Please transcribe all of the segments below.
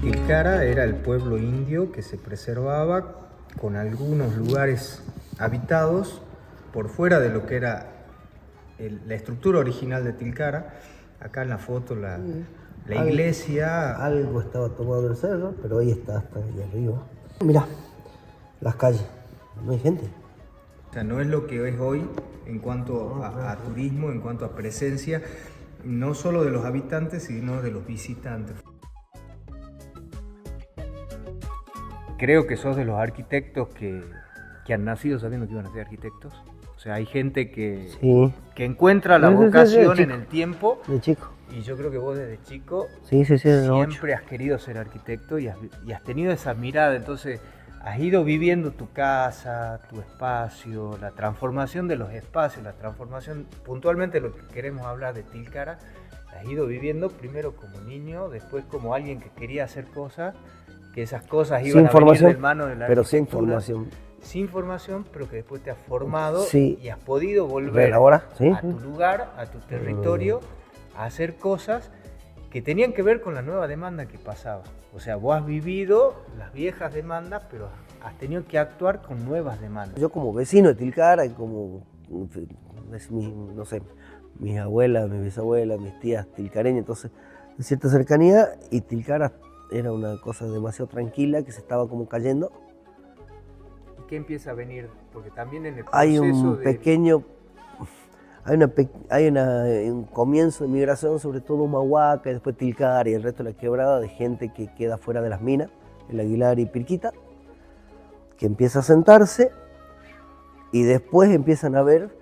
Tilcara era el pueblo indio que se preservaba con algunos lugares habitados por fuera de lo que era la estructura original de Tilcara. Acá en la foto la iglesia. Algo estaba tomado del cerro, pero hoy está hasta allá arriba. Mirá, las calles, no hay gente. O sea, no es lo que es hoy en cuanto a turismo, en cuanto a presencia, no solo de los habitantes, sino de los visitantes. Creo que sos de los arquitectos que han nacido sabiendo que iban a ser arquitectos. O sea, hay gente que encuentra la vocación en el tiempo. De chico. Y yo creo que vos desde chico siempre has querido ser arquitecto y has tenido esa mirada. Entonces, has ido viviendo tu casa, tu espacio, la transformación de los espacios, la transformación, puntualmente lo que queremos hablar de Tilcara, la has ido viviendo primero como niño, después como alguien que quería hacer cosas, que esas cosas iban a venir de mano de la pero arquitectura. Sin formación, pero que después te has formado y has podido volver a tu lugar, a tu territorio, a hacer cosas que tenían que ver con la nueva demanda que pasaba. O sea, vos has vivido las viejas demandas, pero has tenido que actuar con nuevas demandas. Yo como vecino de Tilcara, y como, no sé, mis abuelas, mis bisabuelas, mis tías tilcareñas, entonces, de cierta cercanía, y Tilcara era una cosa demasiado tranquila que se estaba como cayendo. ¿Y qué empieza a venir? Porque también en el proceso hay un comienzo de migración, sobre todo Humahuaca, y después Tilcara y el resto de la quebrada, de gente que queda fuera de las minas, el Aguilar y Pirquita, que empieza a sentarse y después empiezan a haber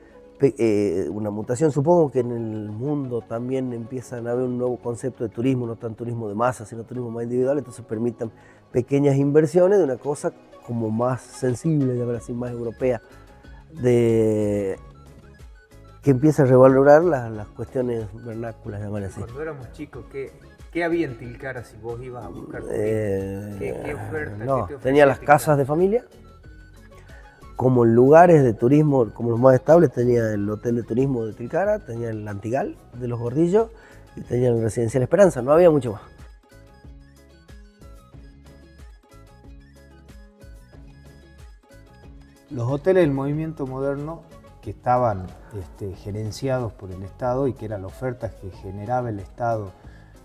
una mutación. Supongo que en el mundo también empiezan a haber un nuevo concepto de turismo, no tan turismo de masa, sino turismo más individual, entonces permitan pequeñas inversiones de una cosa como más sensible, de verdad, así, más europea, que empieza a revalorar las cuestiones vernáculas, llamar así. Cuando éramos chicos, ¿qué había en Tilcara si vos ibas a buscar comida? ¿Qué oferta? No, tenía las casas de familia. Como lugares de turismo, como los más estables, tenía el hotel de turismo de Tilcara, tenía el Antigal de los Gordillos y tenía el Residencial Esperanza, no había mucho más. Los hoteles del movimiento moderno que estaban gerenciados por el Estado y que eran las ofertas que generaba el Estado,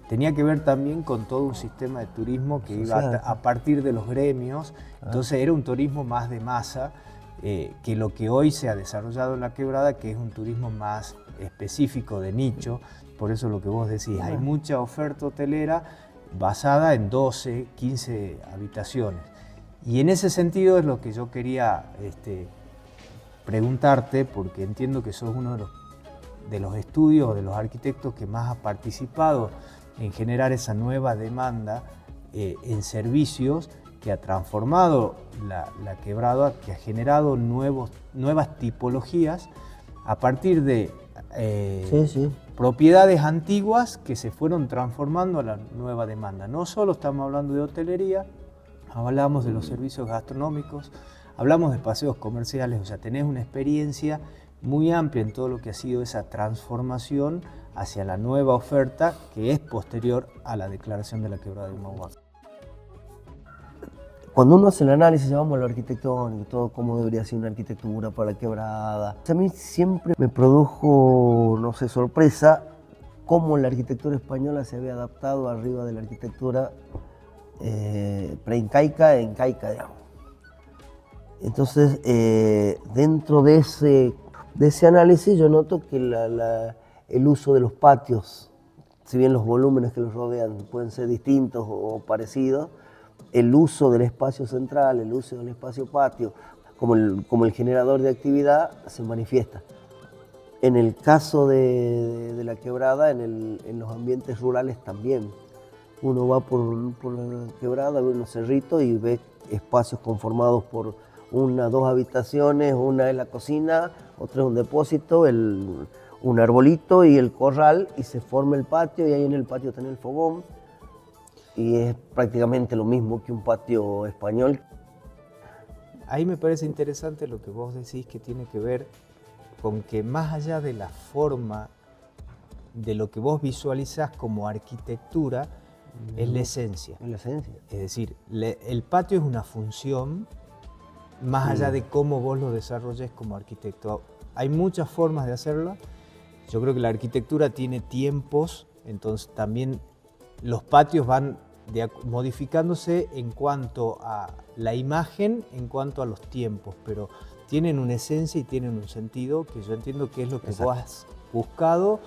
tenía que ver también con todo un sistema de turismo que iba a partir de los gremios, entonces era un turismo más de masa, que lo que hoy se ha desarrollado en la quebrada, que es un turismo más específico de nicho. Por eso lo que vos decís, hay mucha oferta hotelera basada en 12, 15 habitaciones. Y en ese sentido es lo que yo quería preguntarte, porque entiendo que sos uno de los estudios, de los arquitectos que más ha participado en generar esa nueva demanda en servicios, que ha transformado la quebrada, que ha generado nuevas tipologías a partir de propiedades antiguas que se fueron transformando a la nueva demanda. No solo estamos hablando de hotelería, hablamos de los servicios gastronómicos, hablamos de paseos comerciales, o sea, tenés una experiencia muy amplia en todo lo que ha sido esa transformación hacia la nueva oferta que es posterior a la declaración de la quebrada de Humahuaca. Cuando uno hace el análisis, vamos a lo arquitectónico, todo cómo debería ser una arquitectura para la quebrada, a mí siempre me produjo, no sé, sorpresa cómo la arquitectura española se había adaptado arriba de la arquitectura preincaica e incaica, digamos. Entonces, dentro de ese análisis yo noto que el uso de los patios, si bien los volúmenes que los rodean pueden ser distintos o parecidos, el uso del espacio central, el uso del espacio patio, como el generador de actividad, se manifiesta. En el caso de la quebrada, en los ambientes rurales también. Uno va por la quebrada, ve unos cerritos y ve espacios conformados por una, 2 habitaciones, una es la cocina, otra es un depósito, un arbolito y el corral, y se forma el patio, y ahí en el patio tenés el fogón, y es prácticamente lo mismo que un patio español. Ahí me parece interesante lo que vos decís, que tiene que ver con que más allá de la forma, de lo que vos visualizás como arquitectura, es la esencia. Es la esencia. Es decir, el patio es una función más allá de cómo vos lo desarrolles como arquitecto. Hay muchas formas de hacerlo. Yo creo que la arquitectura tiene tiempos, entonces también los patios van modificándose en cuanto a la imagen, en cuanto a los tiempos, pero tienen una esencia y tienen un sentido que yo entiendo que es lo que vos has buscado,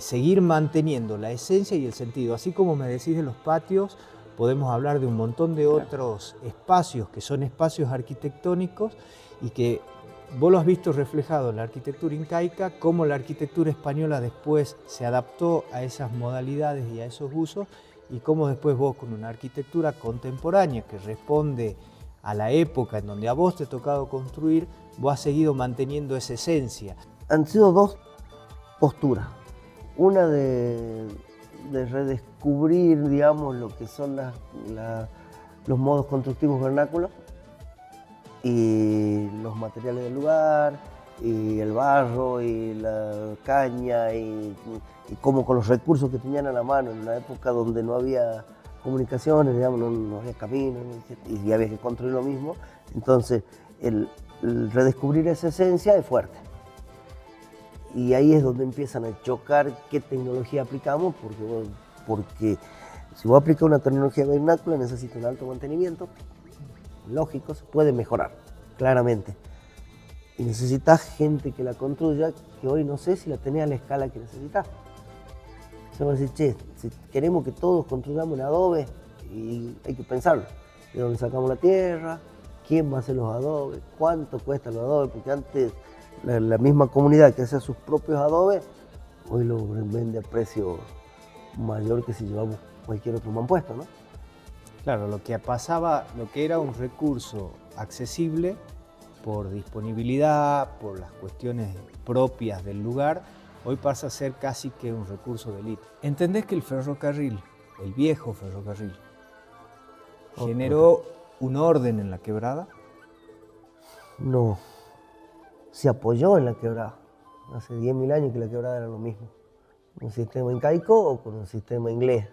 seguir manteniendo la esencia y el sentido. Así como me decís de los patios, podemos hablar de un montón de otros espacios que son espacios arquitectónicos y que vos lo has visto reflejado en la arquitectura incaica, cómo la arquitectura española después se adaptó a esas modalidades y a esos usos, y cómo después vos con una arquitectura contemporánea que responde a la época en donde a vos te ha tocado construir, vos has seguido manteniendo esa esencia. Han sido dos posturas. Una de redescubrir, digamos, lo que son los modos constructivos vernáculos y los materiales del lugar, y el barro, y la caña, y cómo con los recursos que tenían a la mano en una época donde no había comunicaciones, digamos, no había caminos, y había que construir lo mismo. Entonces, el redescubrir esa esencia es fuerte. Y ahí es donde empiezan a chocar qué tecnología aplicamos, porque si vos aplicas una tecnología vernácula necesita un alto mantenimiento, lógico, se puede mejorar, claramente. Y necesitas gente que la construya, que hoy no sé si la tenés a la escala que necesitas. Se va a decir, che, si queremos que todos construyamos en adobe, y hay que pensarlo. ¿De dónde sacamos la tierra? ¿Quién va a hacer los adobes? ¿Cuánto cuestan los adobes? Porque antes la misma comunidad que hacía sus propios adobes, hoy lo vende a precio mayor que si llevamos cualquier otro mampuesto, ¿no? Claro, lo que pasaba, lo que era un recurso accesible por disponibilidad, por las cuestiones propias del lugar, hoy pasa a ser casi que un recurso de élite. ¿Entendés que el ferrocarril, el viejo ferrocarril, generó un orden en la quebrada? No, se apoyó en la quebrada. Hace 10.000 años que la quebrada era lo mismo. Un sistema incaico o con un sistema inglés,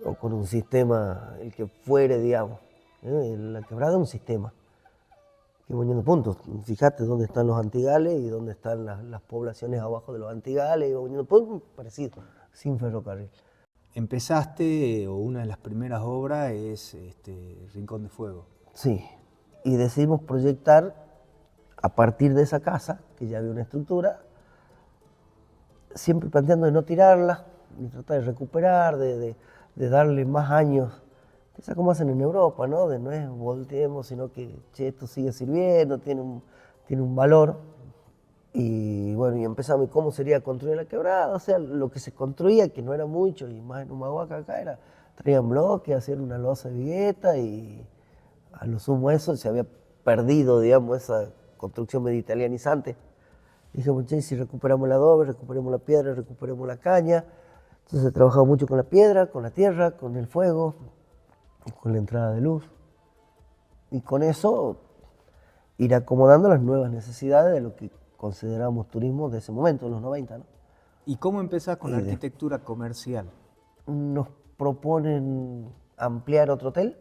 o con un sistema, el que fuere, digamos. La quebrada es un sistema que va uniendo puntos. Fíjate dónde están los antigales y dónde están las poblaciones abajo de los antigales, y va uniendo puntos parecido, sin ferrocarril. Empezaste, o una de las primeras obras es Rincón de Fuego. Sí, y decidimos proyectar a partir de esa casa, que ya había una estructura, siempre planteando de no tirarla, de tratar de recuperar, de darle más años, quizás como hacen en Europa, ¿no? De no es volteemos, sino que che, esto sigue sirviendo, tiene un valor. Y bueno, y empezamos, ¿cómo sería construir la quebrada? O sea, lo que se construía, que no era mucho, y más en Humahuaca acá, era traían bloques, hacían una losa de vigueta, y a lo sumo eso se había perdido, digamos, esa construcción medio italianizante. Dijimos, che, si recuperamos el adobe, recuperemos la piedra, recuperemos la caña. Entonces he trabajado mucho con la piedra, con la tierra, con el fuego, con la entrada de luz. Y con eso ir acomodando las nuevas necesidades de lo que consideramos turismo de ese momento, en los 90, ¿no? ¿Y cómo empezás con la arquitectura comercial? Nos proponen ampliar otro hotel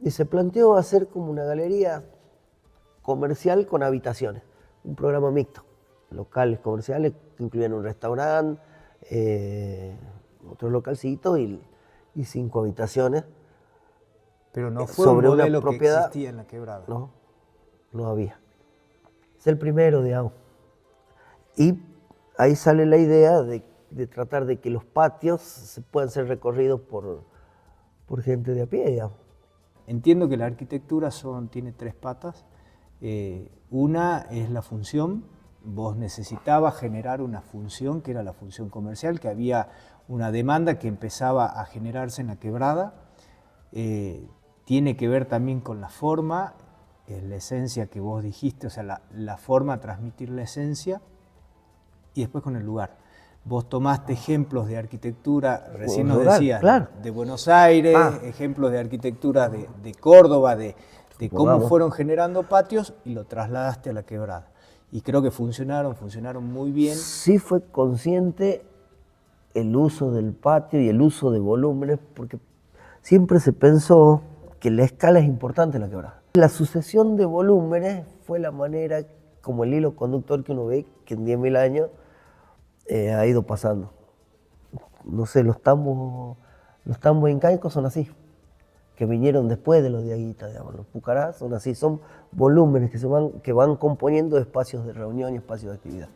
y se planteó hacer como una galería comercial con habitaciones, un programa mixto, locales comerciales que incluían un restaurante, otro localcito y 5 habitaciones. Pero no fue sobre un modelo una propiedad que existía en la quebrada. No había. Es el primero, digamos. Y ahí sale la idea de tratar de que los patios se puedan ser recorridos por gente de a pie, digamos. Entiendo que la arquitectura tiene 3 patas. Una es la función. Vos necesitabas generar una función que era la función comercial, que había una demanda que empezaba a generarse en la quebrada. Tiene que ver también con la forma, la esencia que vos dijiste, o sea, la forma, transmitir la esencia, y después con el lugar. Vos tomaste ejemplos de arquitectura, recién nos decías, claro, de Buenos Aires, ejemplos de arquitectura de Córdoba, de cómo fueron generando patios, y lo trasladaste a la quebrada. y creo que funcionaron muy bien. Sí fue consciente el uso del patio y el uso de volúmenes, porque siempre se pensó que la escala es importante en la quebrada. La sucesión de volúmenes fue la manera, como el hilo conductor que uno ve, que en 10.000 años ha ido pasando. No sé, los tambos incaicos son así, que vinieron después de los diaguitas, digamos. Los pucarás son así, son volúmenes que van componiendo espacios de reunión y espacios de actividad.